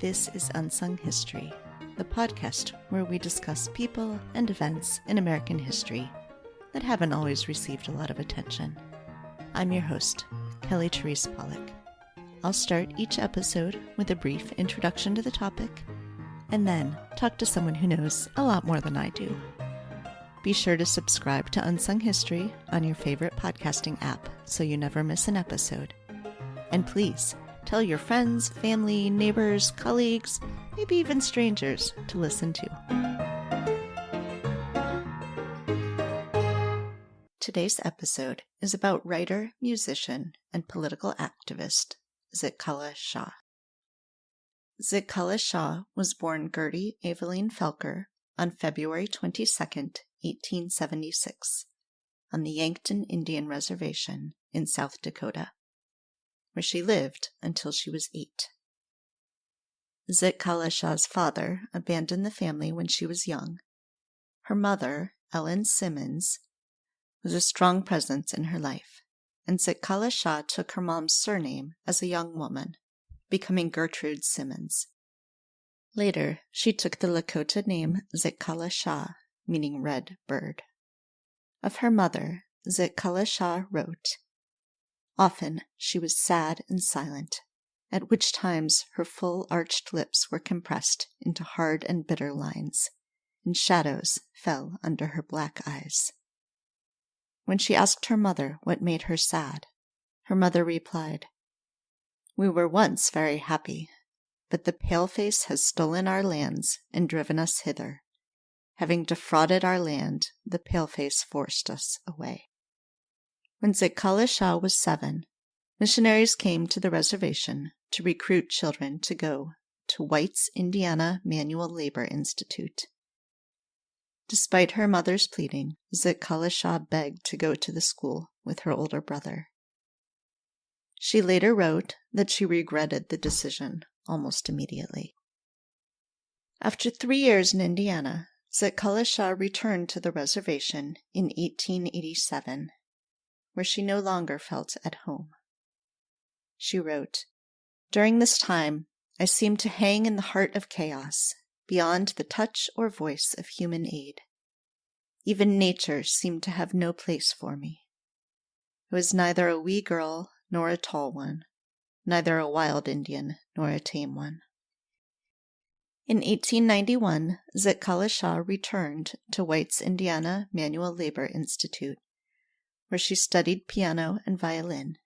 This is Unsung History, the podcast where we discuss people and events in American history that haven't always received a lot of attention. I'm your host, Kelly Therese Pollock. I'll start each episode with a brief introduction to the topic, and then talk to someone who knows a lot more than I do. Be sure to subscribe to Unsung History on your favorite podcasting app so you never miss an episode. And please, tell your friends, family, neighbors, colleagues, maybe even strangers to listen to. Today's episode is about writer, musician, and political activist Zitkala-Šá. Zitkala-Šá was born Gertie Eveline Felker on February 22, 1876, on the Yankton Indian Reservation in South Dakota, where she lived until she was 8. Zitkala-Šá's father abandoned the family when she was young. Her mother, Ellen Simmons, was a strong presence in her life, and Zitkala-Šá took her mom's surname as a young woman, becoming Gertrude Simmons. Later, she took the Lakota name Zitkala-Šá, meaning red bird. Of her mother, Zitkala-Šá wrote, "Often she was sad and silent, at which times her full arched lips were compressed into hard and bitter lines, and shadows fell under her black eyes." When she asked her mother what made her sad, her mother replied, "We were once very happy, but the paleface has stolen our lands and driven us hither. Having defrauded our land, the paleface forced us away." When Zitkala-Šá was 7, missionaries came to the reservation to recruit children to go to White's Indiana Manual Labor Institute. Despite her mother's pleading, Zitkala-Šá begged to go to the school with her older brother. She later wrote that she regretted the decision almost immediately. After 3 years in Indiana, Zitkala-Šá returned to the reservation in 1887, where she no longer felt at home. She wrote, "During this time, I seemed to hang in the heart of chaos, beyond the touch or voice of human aid. Even nature seemed to have no place for me. I was neither a wee girl nor a tall one, neither a wild Indian nor a tame one." In 1891, Zitkala-Šá returned to White's Indiana Manual Labor Institute, where she studied piano and violin.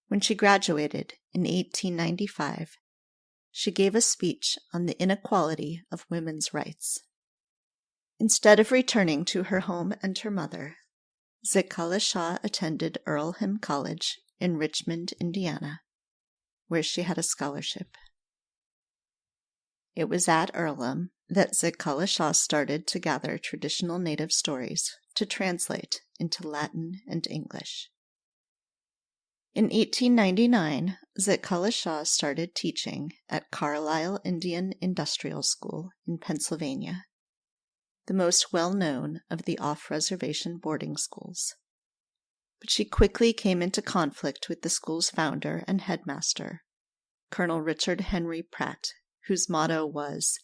When she graduated in 1895, she gave a speech on the inequality of women's rights. Instead of returning to her home and her mother, Zitkala-Šá attended Earlham College in Richmond, Indiana, where she had a scholarship. It was at Earlham that Zitkala-Šá started to gather traditional native stories to translate into Latin and English. In 1899, Zitkala-Šá started teaching at Carlisle Indian Industrial School in Pennsylvania, the most well-known of the off-reservation boarding schools. But she quickly came into conflict with the school's founder and headmaster, Colonel Richard Henry Pratt, whose motto was,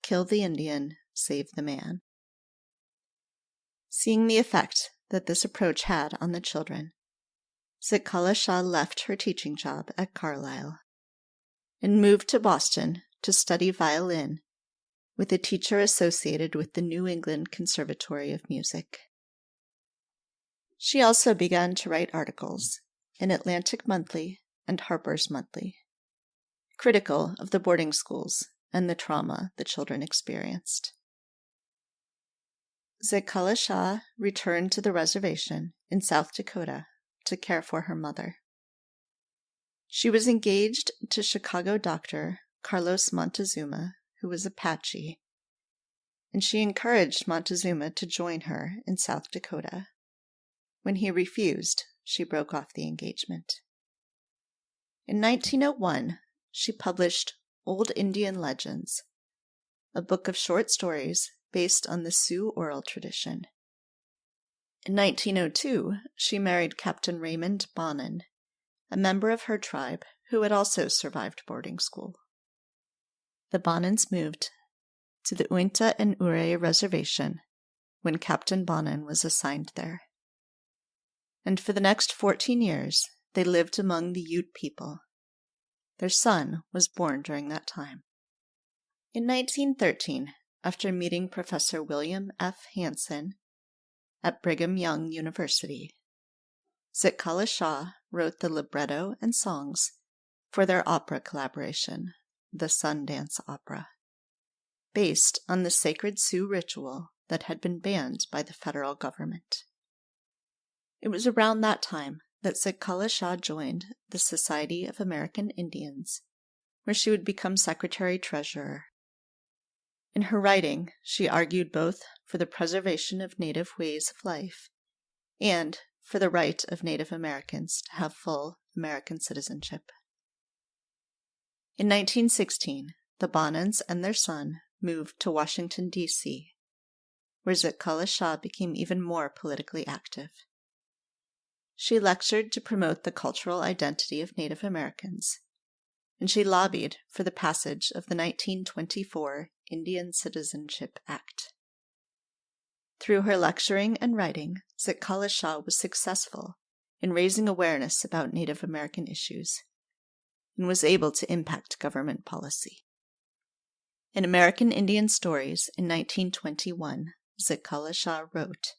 "Kill the Indian, save the man." Seeing the effect that this approach had on the children, Zitkala-Šá left her teaching job at Carlisle and moved to Boston to study violin with a teacher associated with the New England Conservatory of Music. She also began to write articles in Atlantic Monthly and Harper's Monthly, critical of the boarding schools and the trauma the children experienced. Zitkala-Šá returned to the reservation in South Dakota to care for her mother. She was engaged to Chicago doctor Carlos Montezuma, who was Apache, and she encouraged Montezuma to join her in South Dakota. When he refused, she broke off the engagement. In 1901, she published Old Indian Legends, a book of short stories based on the Sioux oral tradition. In 1902, she married Captain Raymond Bonnin, a member of her tribe who had also survived boarding school. the Bonnins moved to the Uinta and Ure Reservation when Captain Bonnin was assigned there. And for the next 14 years, they lived among the Ute people. Their son was born during that time. In 1913, after meeting Professor William F. Hanson at Brigham Young University, Zitkala-Šá wrote the libretto and songs for their opera collaboration, the Sundance Opera, based on the sacred Sioux ritual that had been banned by the federal government. It was around that time that Zitkala-Šá joined the Society of American Indians, where she would become secretary-treasurer. In her writing, she argued both for the preservation of Native ways of life and for the right of Native Americans to have full American citizenship. In 1916, the Bonnins and their son moved to Washington, D.C., where Zitkala-Šá became even more politically active. She lectured to promote the cultural identity of Native Americans, and she lobbied for the passage of the 1924 Indian Citizenship Act. Through her lecturing and writing, Zitkala-Šá was successful in raising awareness about Native American issues and was able to impact government policy. In American Indian Stories in 1921, Zitkala-Šá wrote,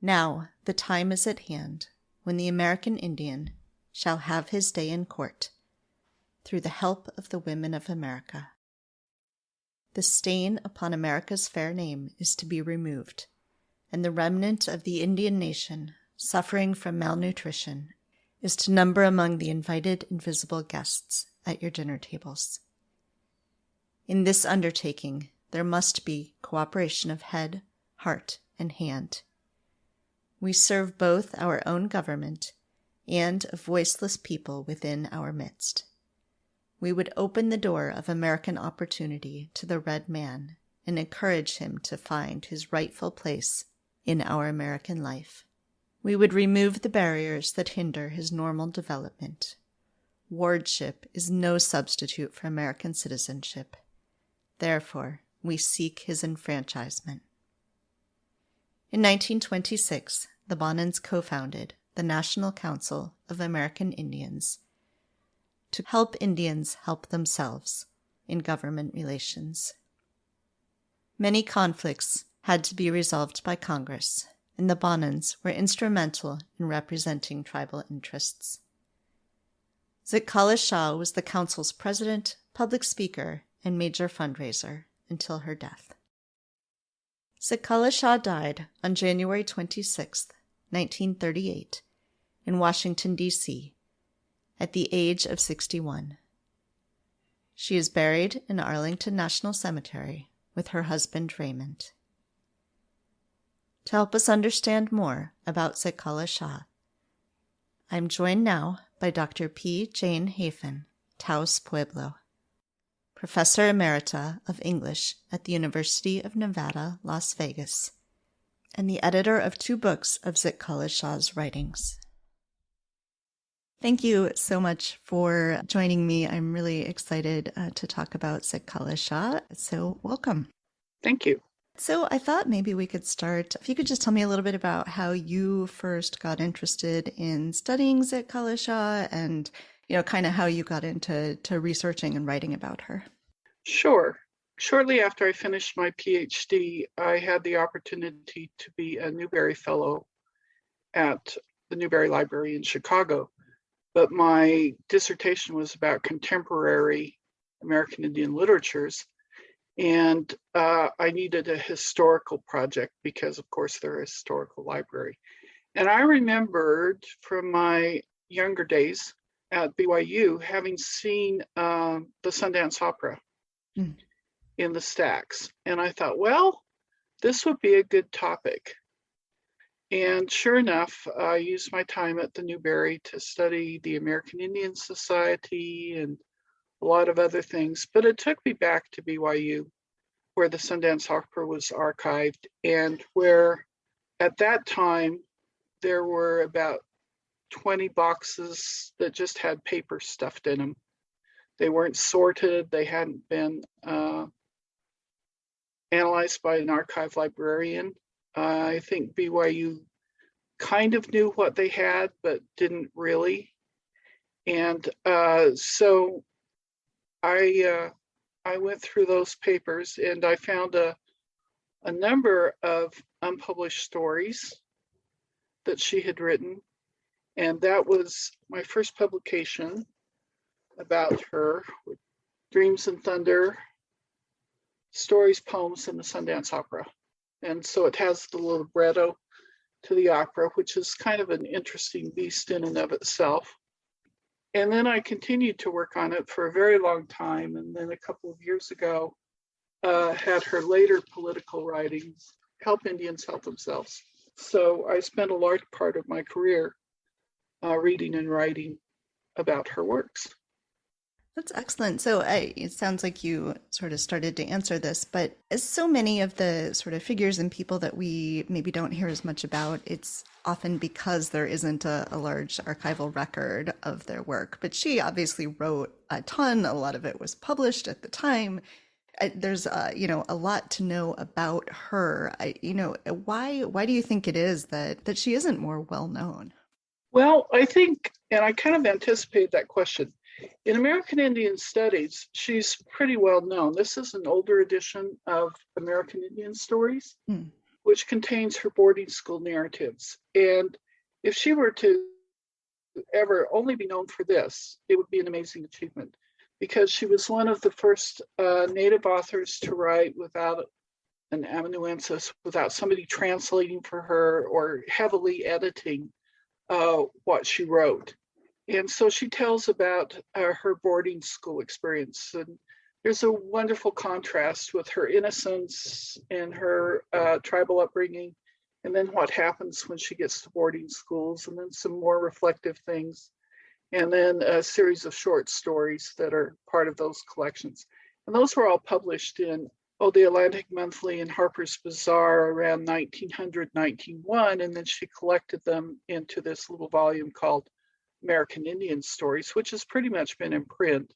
"Now the time is at hand when the American Indian shall have his day in court, through the help of the women of America. The stain upon America's fair name is to be removed, and the remnant of the Indian nation, suffering from malnutrition, is to number among the invited invisible guests at your dinner tables. In this undertaking, there must be cooperation of head, heart, and hand. We serve both our own government and a voiceless people within our midst. We would open the door of American opportunity to the red man and encourage him to find his rightful place in our American life. We would remove the barriers that hinder his normal development. Wardship is no substitute for American citizenship. Therefore, we seek his enfranchisement." In 1926, the Bonnins co-founded the National Council of American Indians to help Indians help themselves in government relations. Many conflicts had to be resolved by Congress, and the Bonnins were instrumental in representing tribal interests. Zitkala-Šá was the council's president, public speaker, and major fundraiser until her death. Zitkala-Šá died on January 26, 1938, in Washington, D.C., at the age of 61. She is buried in Arlington National Cemetery with her husband Raymond. To help us understand more about Zitkala-Šá, I am joined now by Dr. P. Jane Hafen, Taos Pueblo, Professor Emerita of English at the University of Nevada, Las Vegas, and the editor of 2 books of Zitkala-Šá's writings. Thank you so much for joining me. I'm really excited to talk about Zitkala-Šá, so welcome. Thank you. So I thought maybe we could start, if you could just tell me a little bit about how you first got interested in studying Zitkala-Šá and, kind of how you got into researching and writing about her. Sure. Shortly after I finished my PhD, I had the opportunity to be a Newberry Fellow at the Newberry Library in Chicago. But my dissertation was about contemporary American Indian literatures. And I needed a historical project because, of course, they're a historical library. And I remembered from my younger days at BYU having seen the Sundance Opera in the stacks. And I thought, well, this would be a good topic. And sure enough, I used my time at the Newberry to study the American Indian Society and a lot of other things. But it took me back to BYU, where the Sundance Opera was archived and where at that time there were about 20 boxes that just had paper stuffed in them. They weren't sorted. They hadn't been analyzed by an archive librarian. I think BYU kind of knew what they had, but didn't really. And so I went through those papers and I found a number of unpublished stories that she had written. And that was my first publication about her, Dreams and Thunder, Stories, Poems, and the Sundance Opera. And so it has the libretto to the opera, which is kind of an interesting beast in and of itself. And then I continued to work on it for a very long time. And then a couple of years ago, had her later political writings help Indians help themselves. So I spent a large part of my career reading and writing about her works. That's excellent. So it sounds like you sort of started to answer this, but as so many of the sort of figures and people that we maybe don't hear as much about, it's often because there isn't a large archival record of their work. But she obviously wrote a ton. A lot of it was published at the time. There's a lot to know about her. Why do you think it is that she isn't more well known? Well, I think, and I kind of anticipated that question. In American Indian Studies, she's pretty well known. This is an older edition of American Indian Stories, which contains her boarding school narratives. And if she were to ever only be known for this, it would be an amazing achievement, because she was one of the first Native authors to write without an amanuensis, without somebody translating for her or heavily editing what she wrote. And so she tells about her boarding school experience. And there's a wonderful contrast with her innocence and her tribal upbringing, and then what happens when she gets to boarding schools, and then some more reflective things, and then a series of short stories that are part of those collections. And those were all published in the Atlantic Monthly and Harper's Bazaar around 1900, 1901, and then she collected them into this little volume called American Indian Stories, which has pretty much been in print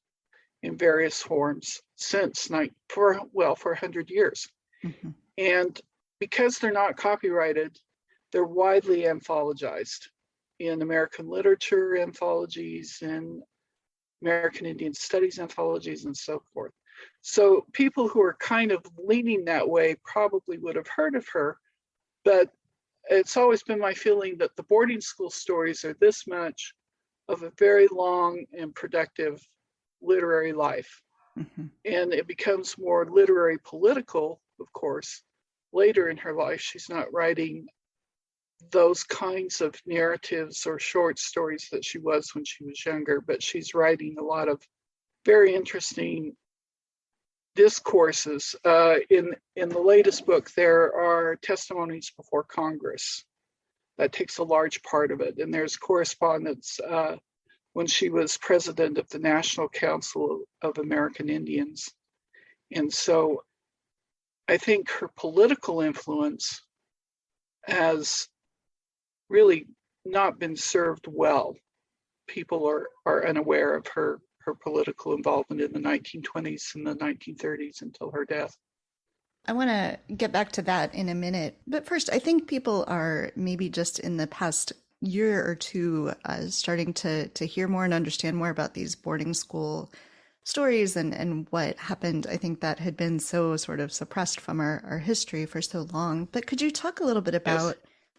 in various forms since for 100 years. Mm-hmm. And because they're not copyrighted, they're widely anthologized in American literature anthologies and American Indian Studies anthologies and so forth. So people who are kind of leaning that way probably would have heard of her, but it's always been my feeling that the boarding school stories are this much of a very long and productive literary life. Mm-hmm. And it becomes more literary political, of course, later in her life. She's not writing those kinds of narratives or short stories that she was when she was younger, but she's writing a lot of very interesting discourses. In the latest book, there are testimonies before Congress. That takes a large part of it. And there's correspondence when she was president of the National Council of American Indians. And so I think her political influence has really not been served well. People are unaware of her political involvement in the 1920s and the 1930s until her death. I want to get back to that in a minute. But first, I think people are maybe just in the past year or two starting to hear more and understand more about these boarding school stories and what happened. I think that had been so sort of suppressed from our history for so long. But could you talk a little bit about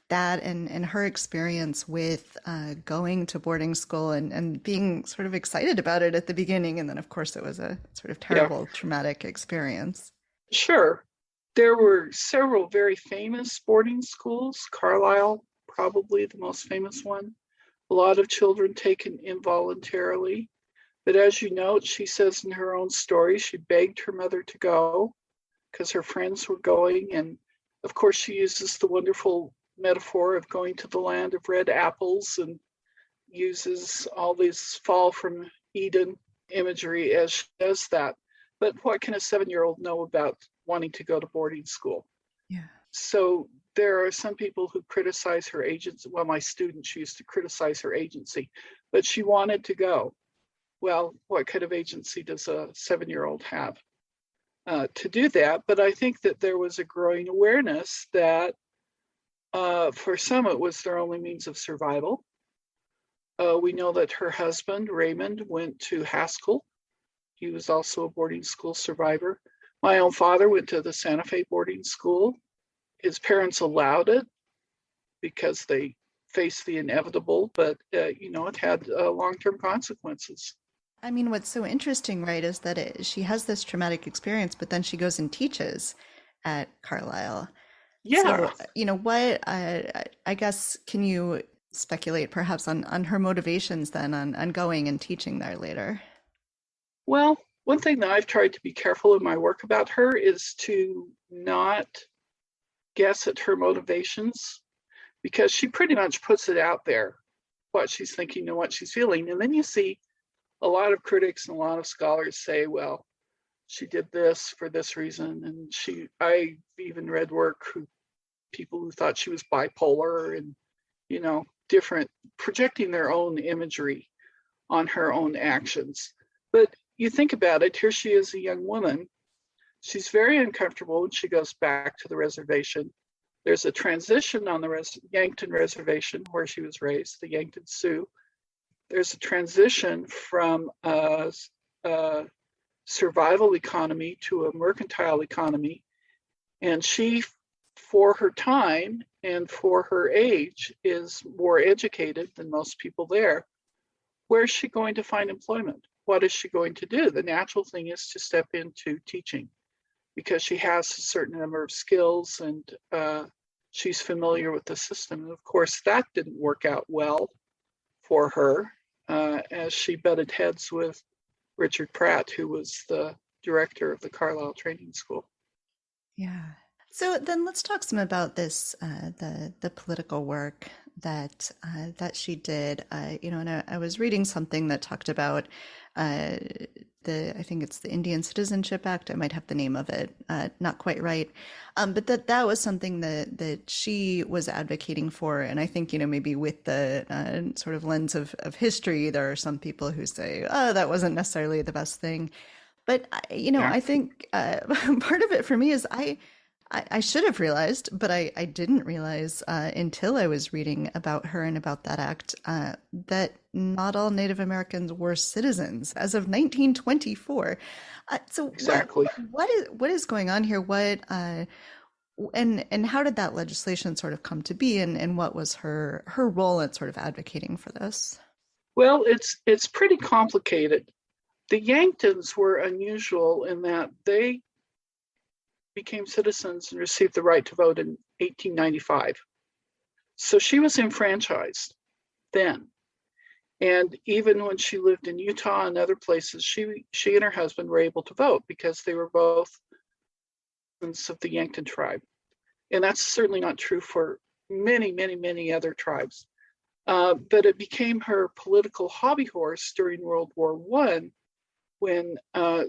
that and her experience with going to boarding school and being sort of excited about it at the beginning? And then, of course, it was a sort of terrible, traumatic experience. Sure. There were several very famous boarding schools. Carlisle, probably the most famous one. A lot of children taken involuntarily. But as you note, she says in her own story, she begged her mother to go because her friends were going. And of course, she uses the wonderful metaphor of going to the land of red apples and uses all this fall from Eden imagery as she does that. But what can a 7-year-old know about wanting to go to boarding school? Yeah. So there are some people who criticize her agency. Well, my students used to criticize her agency, but she wanted to go. well, what kind of agency does a 7-year-old have to do that? But I think that there was a growing awareness that for some, it was their only means of survival. We know that her husband, Raymond, went to Haskell. He was also a boarding school survivor. My own father went to the Santa Fe boarding school. His parents allowed it because they faced the inevitable, but it had long-term consequences. I mean, what's so interesting, right, is that she has this traumatic experience, but then she goes and teaches at Carlisle. Yeah. So, what, I guess, can you speculate perhaps on her motivations then on going and teaching there later? Well, one thing that I've tried to be careful in my work about her is to not guess at her motivations, because she pretty much puts it out there, what she's thinking and what she's feeling. And then you see a lot of critics and a lot of scholars say, well, she did this for this reason. And I've even read work people who thought she was bipolar and, different, projecting their own imagery on her own actions. But you think about it, here she is, a young woman. She's very uncomfortable when she goes back to the reservation. There's a transition on the Yankton Reservation where she was raised, the Yankton Sioux. There's a transition from a survival economy to a mercantile economy. And she, for her time and for her age, is more educated than most people there. Where's she going to find employment? What is she going to do? The natural thing is to step into teaching, because she has a certain number of skills and she's familiar with the system. And of course, that didn't work out well for her as she butted heads with Richard Pratt, who was the director of the Carlisle Training School. Yeah. So then let's talk some about this, the political work that she did. And I was reading something that talked about I think it's the Indian Citizenship Act. I might have the name of it not quite right, but that was something that she was advocating for. And I think maybe with the sort of lens of history, there are some people who say, oh, that wasn't necessarily the best thing. But Yeah. I think part of it for me is I should have realized, but I didn't realize until I was reading about her and about that act that not all Native Americans were citizens as of 1924. So Exactly. what is going on here? And how did that legislation sort of come to be, and what was her role in sort of advocating for this? Well, it's pretty complicated. The Yanktons were unusual in that they became citizens and received the right to vote in 1895. So she was enfranchised then. And even when she lived in Utah and other places, she and her husband were able to vote because they were both of the Yankton tribe. And that's certainly not true for many, many, many other tribes. But it became her political hobby horse during World War I, when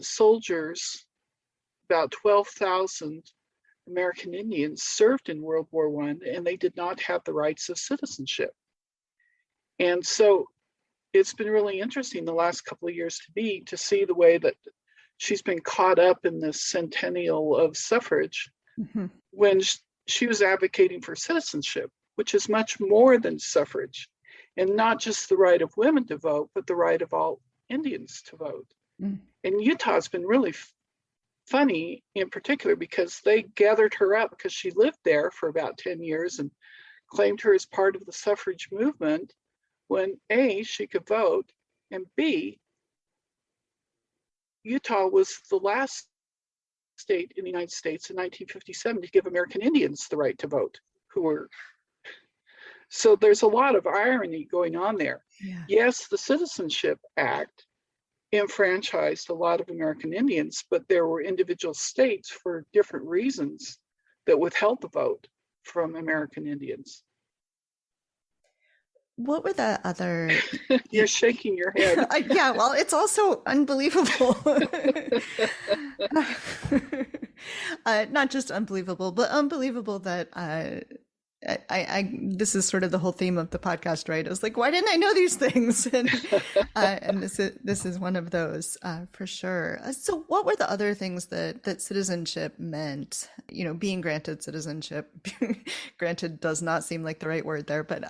soldiers, about 12,000 American Indians, served in World War I, and they did not have the rights of citizenship. And so it's been really interesting the last couple of years to see the way that she's been caught up in this centennial of suffrage when she was advocating for citizenship, which is much more than suffrage, and not just the right of women to vote, but the right of all Indians to vote. And Utah's been really funny in particular because they gathered her up because she lived there for about 10 years and claimed her as part of the suffrage movement when A, she could vote, and B, Utah was the last state in the United States in 1957 to give American Indians the right to vote, so there's a lot of irony going on there. Yeah. Yes, the Citizenship Act enfranchised a lot of American Indians, but there were individual states for different reasons that withheld the vote from American Indians. What were the other... You're shaking your head. Yeah, well, it's also unbelievable. Not just unbelievable, but unbelievable that This is sort of the whole theme of the podcast, right? I was like, why didn't I know these things? And this is one of those for sure. So, what were the other things that citizenship meant? You know, being granted citizenship, granted does not seem like the right word there, but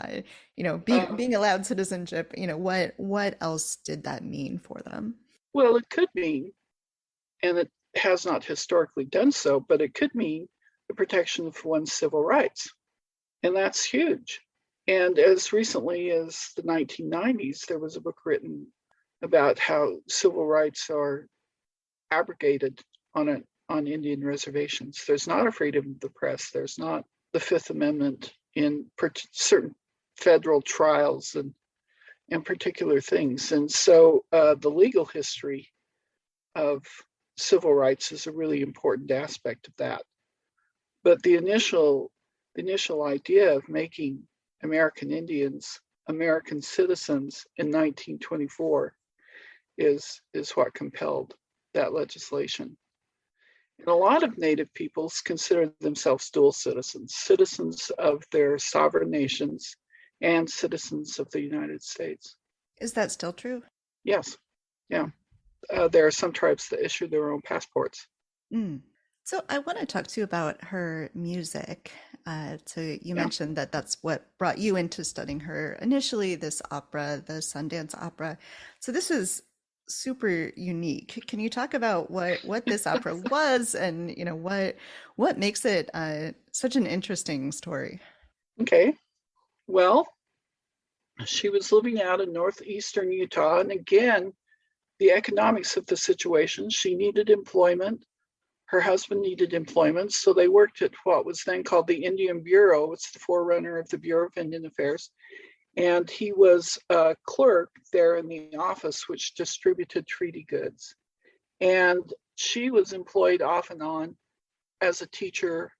being allowed citizenship. You know, what else did that mean for them? Well, it could mean, and it has not historically done so, but it could mean the protection of one's civil rights. And that's huge. And as recently as the 1990s, there was a book written about how civil rights are abrogated on Indian reservations. There's not a freedom of the press. There's not the Fifth Amendment in certain federal trials and particular things. And so the legal history of civil rights is a really important aspect of that. But the initial idea of making American Indians American citizens in 1924 is what compelled that legislation. And a lot of Native peoples consider themselves dual citizens, citizens of their sovereign nations and citizens of the United States. Is that still true? Yes. Yeah. There are some tribes that issue their own passports. Mm. So I want to talk to you about her music. So you mentioned that that's what brought you into studying her initially, this opera, the Sundance Opera. So this is super unique. Can you talk about what this opera was, and what makes it such an interesting story? Okay. Well, she was living out in northeastern Utah, and again, the economics of the situation, she needed employment. Her husband needed employment, so they worked at what was then called the Indian Bureau. It's the forerunner of the Bureau of Indian Affairs. And he was a clerk there in the office, which distributed treaty goods. And she was employed off and on as a teacher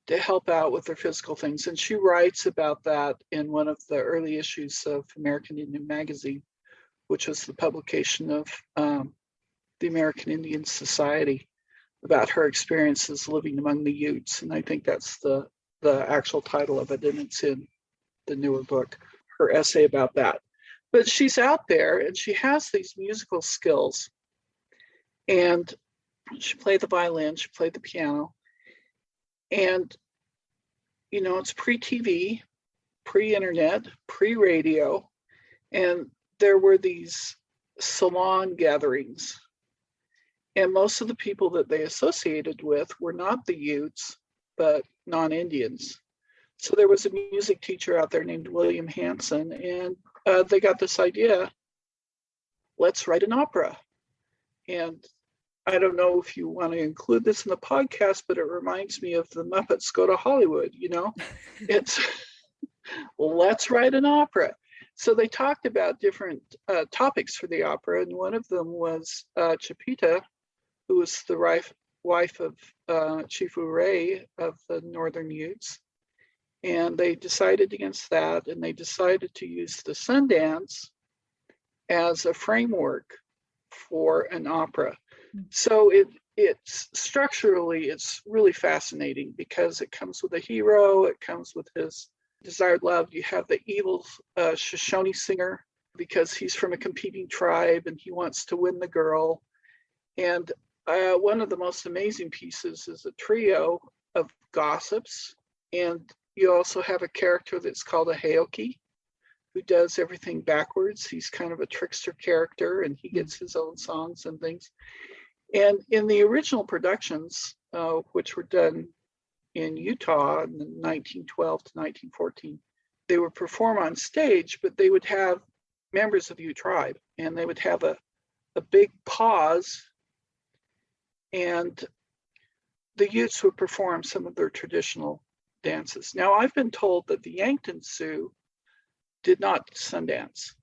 to help out with their physical things. And she writes about that in one of the early issues of American Indian Magazine, which was the publication of the American Indian Society, about her experiences living among the Utes. And I think that's the actual title of it, and it's in the newer book, her essay about that. But she's out there and she has these musical skills. And she played the violin, she played the piano. And, it's pre-TV, pre-internet, pre-radio. And there were these salon gatherings. And most of the people that they associated with were not the Utes, but non-Indians. So there was a music teacher out there named William Hanson, and they got this idea, let's write an opera. And I don't know if you want to include this in the podcast, but it reminds me of the Muppets Go to Hollywood, It's, let's write an opera. So they talked about different topics for the opera, and one of them was Chipita, who was the wife of Chief Ouray of the Northern Utes. And they decided against that, and they decided to use the Sundance as a framework for an opera. So it's structurally, it's really fascinating because it comes with a hero, it comes with his desired love. You have the evil Shoshone singer because he's from a competing tribe and he wants to win the girl. And one of the most amazing pieces is a trio of gossips. And you also have a character that's called a Heoki, who does everything backwards. He's kind of a trickster character, and he gets his own songs and things. And in the original productions, which were done in Utah in 1912 to 1914, they would perform on stage, but they would have members of the Ute tribe, and they would have a big pause, and the Utes would perform some of their traditional dances. Now, I've been told that the Yankton Sioux did not Sundance,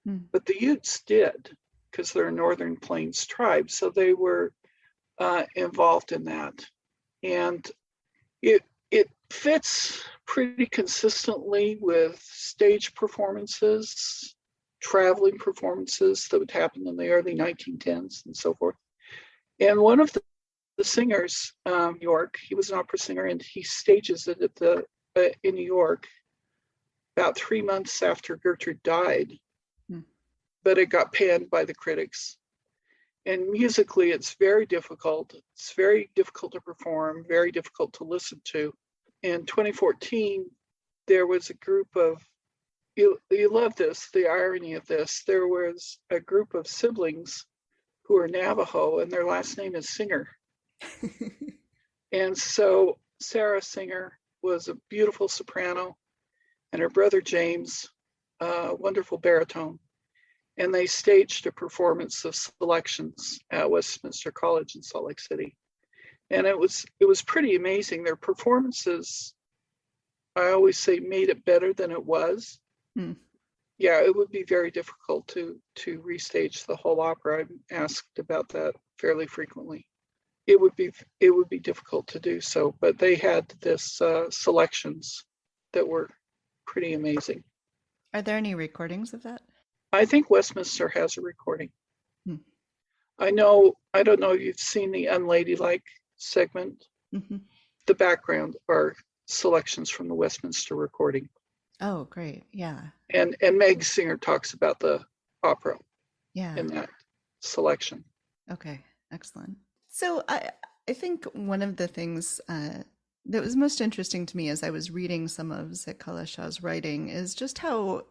but the Utes did, because they're a Northern Plains tribe, so they were involved in that. And it fits pretty consistently with stage performances, traveling performances that would happen in the early 1910s and so forth. And one of the singers, York, he was an opera singer, and he stages it at the in New York about 3 months after Gertrude died, but it got panned by the critics. And musically, it's very difficult. It's very difficult to perform, very difficult to listen to. In 2014, there was a group of, you love this, the irony of this, there was a group of siblings who are Navajo, and their last name is Singer. And so Sarah Singer was a beautiful soprano, and her brother James, a wonderful baritone. And they staged a performance of selections at Westminster College in Salt Lake City. And it was pretty amazing. Their performances, I always say, made it better than it was. Yeah, it would be very difficult to restage the whole opera. I'm asked about that fairly frequently. It would be difficult to do so, but they had this selections that were pretty amazing. Are there any recordings of that? I think Westminster has a recording. I don't know if you've seen the Unladylike segment. The background are selections from the Westminster recording. Oh, great. Yeah. And Meg Singer talks about the opera in that selection. Okay, excellent. So I think one of the things that was most interesting to me as I was reading some of Zitkala-Sha's writing is just how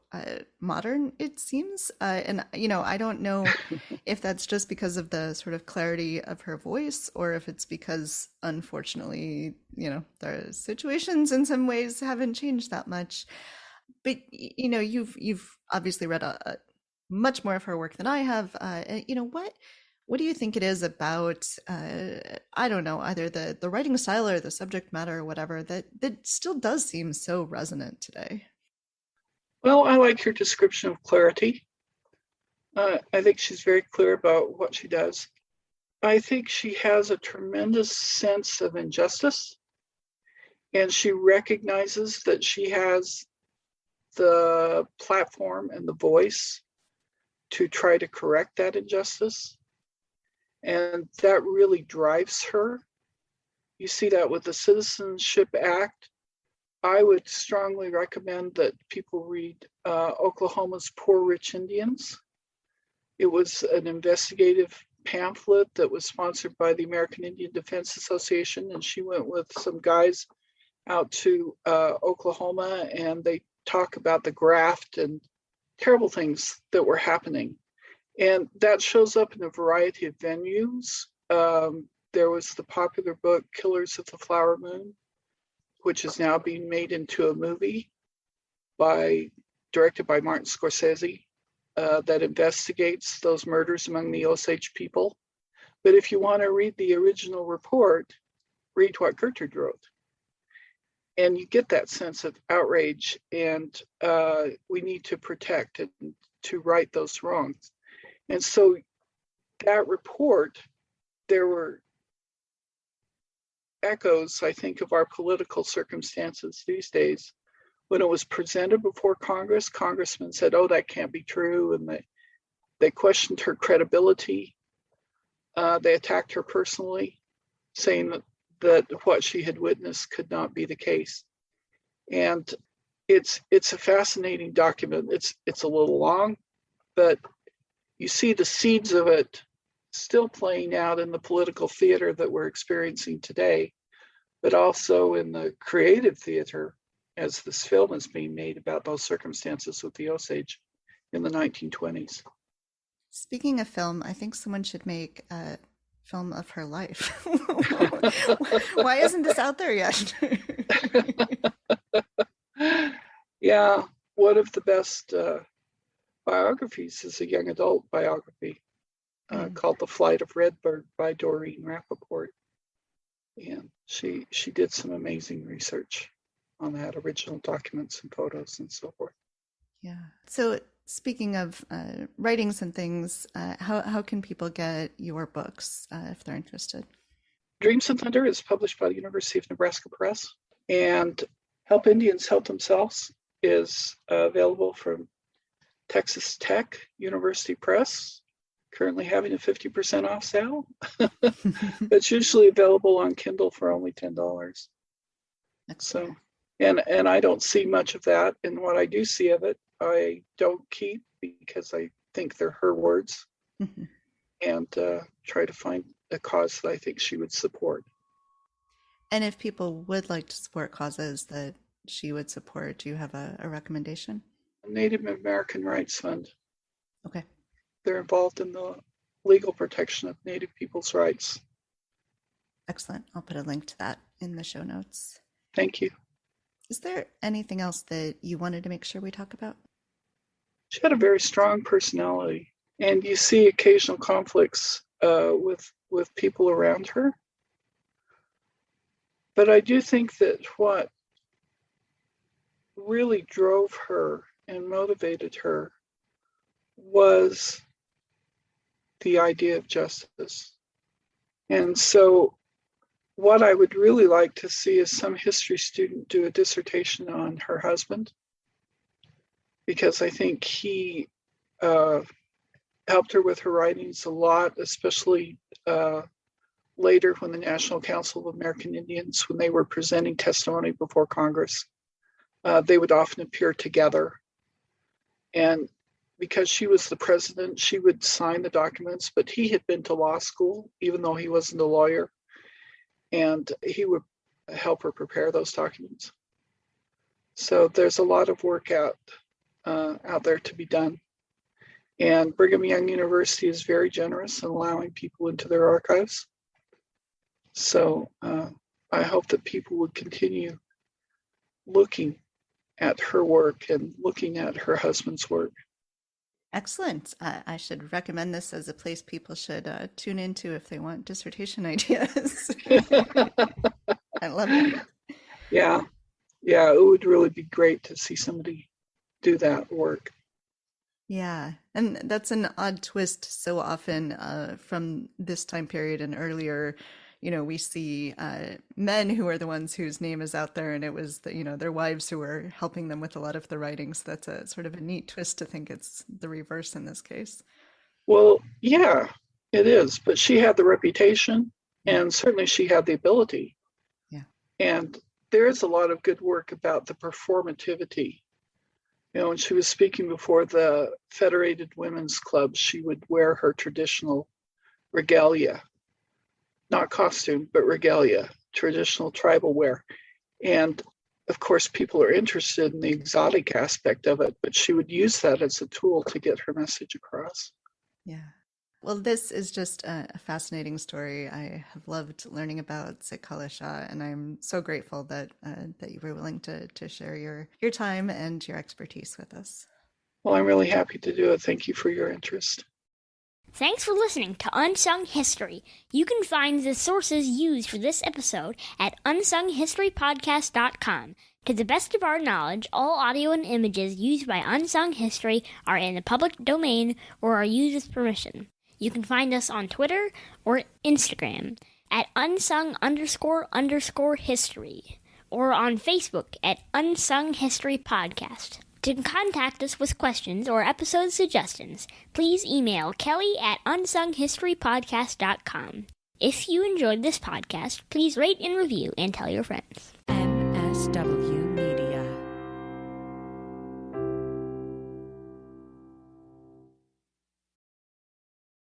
modern it seems. And, I don't know if that's just because of the sort of clarity of her voice, or if it's because, unfortunately, the situations in some ways haven't changed that much. But, you've obviously read much more of her work than I have. What do you think it is about, I don't know, either the writing style or the subject matter or whatever, that still does seem so resonant today? Well, I like your description of clarity. I think she's very clear about what she does. I think she has a tremendous sense of injustice, and she recognizes that she has the platform and the voice to try to correct that injustice. And that really drives her. You see that with the Citizenship Act. I would strongly recommend that people read Oklahoma's Poor Rich Indians. It was an investigative pamphlet that was sponsored by the American Indian Defense Association, and she went with some guys out to Oklahoma, and they talk about the graft and terrible things that were happening. And that shows up in a variety of venues. There was the popular book, Killers of the Flower Moon, which is now being made into a movie directed by Martin Scorsese, that investigates those murders among the Osage people. But if you want to read the original report, read what Gertrude wrote. And you get that sense of outrage, and we need to protect and to right those wrongs. And so that report, there were echoes, I think, of our political circumstances these days. When it was presented before Congress, congressmen said, oh, that can't be true. And they questioned her credibility. They attacked her personally, saying that what she had witnessed could not be the case. And it's a fascinating document. It's a little long, but you see the seeds of it still playing out in the political theater that we're experiencing today, but also in the creative theater as this film is being made about those circumstances with the Osage in the 1920s. Speaking of film, I think someone should make a film of her life. Why isn't this out there yet? Yeah, one of the best biographies is a young adult biography called The Flight of Redbird by Doreen Rappaport. And she did some amazing research on that, original documents and photos and so forth. Yeah. So speaking of writings and things, how can people get your books if they're interested? Dreams and Thunder is published by the University of Nebraska Press, and Help Indians Help Themselves is available from Texas Tech University Press, currently having a 50% off sale. It's usually available on Kindle for only $10. So And I don't see much of that. And what I do see of it, I don't keep because I think they're her words, and try to find a cause that I think she would support. And if people would like to support causes that she would support, do you have a recommendation? Native American Rights Fund. Okay. They're involved in the legal protection of Native people's rights. Excellent. I'll put a link to that in the show notes. Thank you. Is there anything else that you wanted to make sure we talk about? She had a very strong personality, and you see occasional conflicts with people around her. But I do think that what really drove her and motivated her was the idea of justice. And so what I would really like to see is some history student do a dissertation on her husband, because I think he helped her with her writings a lot, especially later when the National Council of American Indians, when they were presenting testimony before Congress, they would often appear together. And because she was the president, she would sign the documents, but he had been to law school, even though he wasn't a lawyer, and he would help her prepare those documents. So there's a lot of work out there to be done. And Brigham Young University is very generous in allowing people into their archives. So I hope that people would continue looking at her work and looking at her husband's work. Excellent. I should recommend this as a place people should tune into if they want dissertation ideas. I love it. Yeah, it would really be great to see somebody do that work. Yeah, and that's an odd twist so often from this time period and earlier. We see men who are the ones whose name is out there, and it was their wives who were helping them with a lot of the writings. That's a sort of a neat twist to think it's the reverse in this case. Well, yeah, it is. But she had the reputation, and certainly she had the ability. Yeah. And there is a lot of good work about the performativity. When she was speaking before the Federated Women's Club, she would wear her traditional regalia. Not costume, but regalia, traditional tribal wear. And of course, people are interested in the exotic aspect of it, but she would use that as a tool to get her message across. Yeah. Well, this is just a fascinating story. I have loved learning about Zitkala-Šá, and I'm so grateful that you were willing to share your time and your expertise with us. Well, I'm really happy to do it. Thank you for your interest. Thanks for listening to Unsung History. You can find the sources used for this episode at unsunghistorypodcast.com. To the best of our knowledge, all audio and images used by Unsung History are in the public domain or are used with permission. You can find us on Twitter or Instagram at unsung__history or on Facebook at Unsung History Podcast. To contact us with questions or episode suggestions, please email Kelly at unsunghistorypodcast.com. If you enjoyed this podcast, please rate and review and tell your friends. MSW